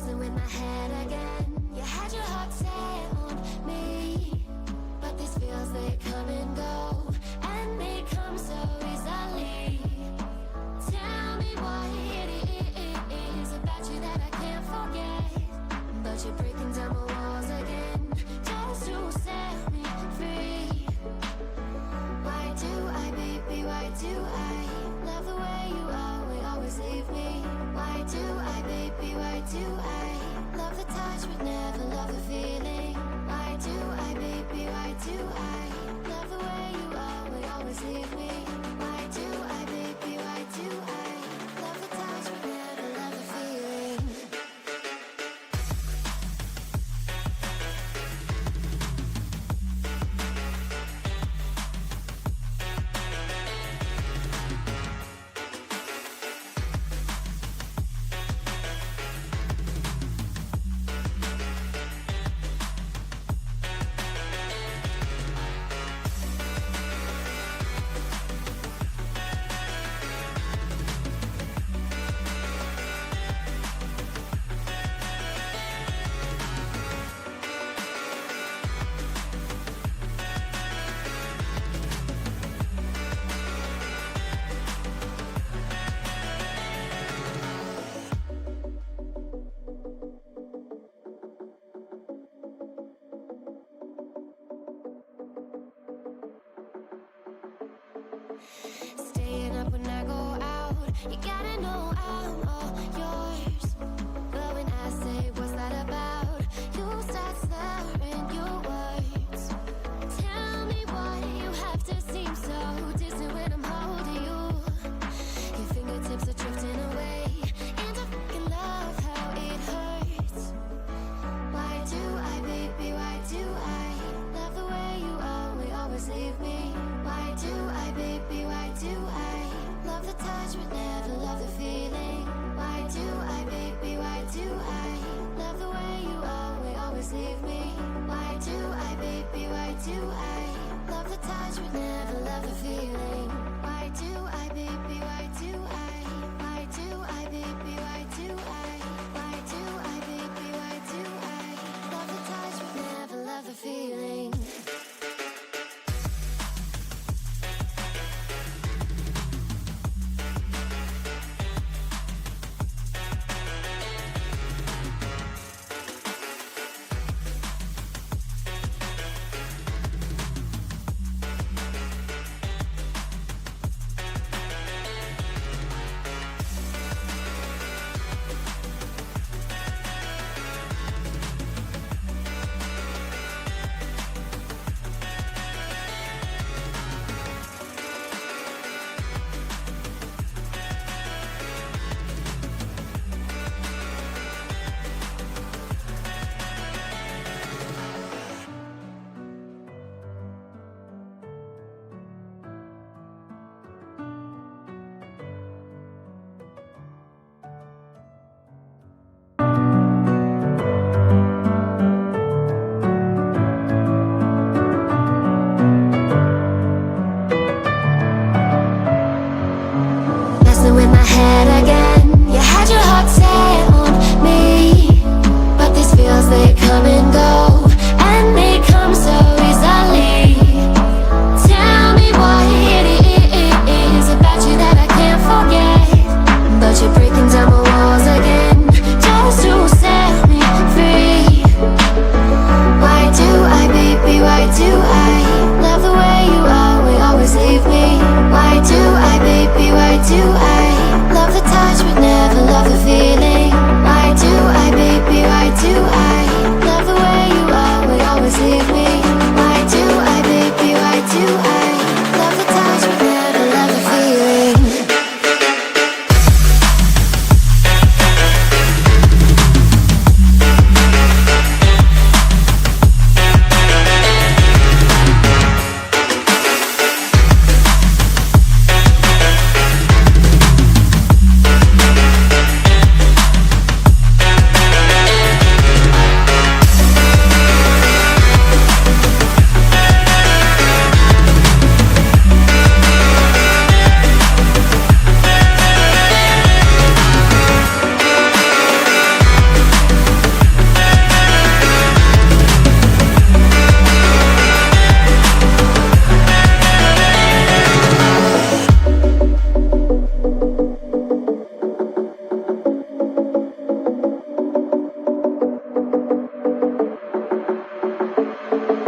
messing with my head again. You had your heart set on me, but these feels, they come and go, and they come so easily. Tell me what it is about you that I can't forget, but you're breaking down my walls again, just to set me free. Why do I, baby, why do I love the way you always leave me? Why do I, baby, why do I love the touch but never love the feeling? Why do I, baby, why do I love the way you always leave me? Why do I, baby, why do I love the touch but never love the feeling? Staying up when I go out, you gotta know I'm all yours. But when I say what's that about, you start slurring your words. Tell me why you have to seem so distant when I'm holding you. Your fingertips are drifting away, and I fucking love how it hurts. Why do I, baby, why do I love the way you always leave me? Why do I, baby, why do I love the touch but never love the feeling? Why do I, baby?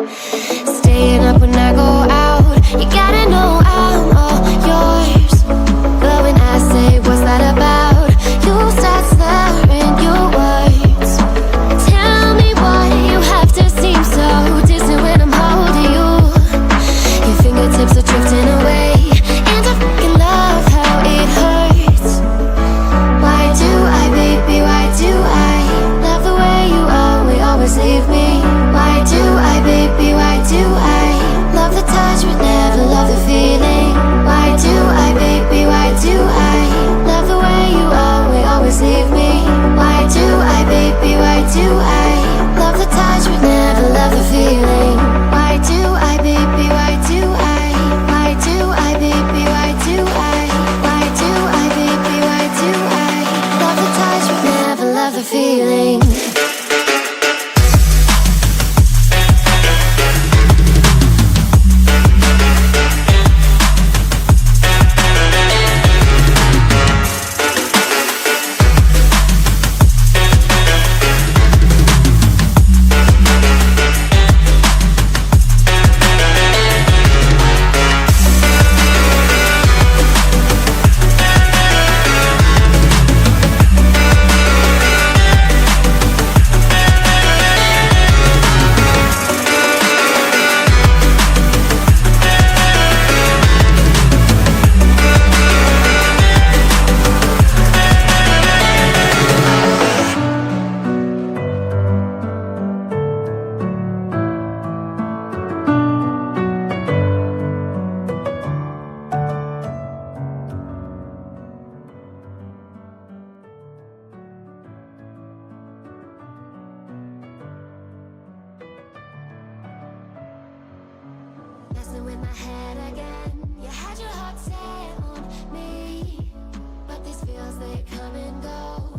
Staying up when I go out, you gotta know I'm all yours. But when I say what's that about, you start slurring your words. Tell me why you have to seem so distant when I'm holding you. Your fingertips are drifting away, and I fucking love how it hurts. Why do I, baby, why do I love the way you always leave me? Why do I, baby, why do I love the touch but never love the feeling? Why do I, baby, why do I love the way you always leave me? Why do I, baby, why do I love the touch but never love the feeling? Why do I, baby, why do I? Why do I, baby, why do I? Why do I, baby, why do I love the touch but never love the feeling? Messing with my head again. You had your heart set on me, but these feels, they come and go.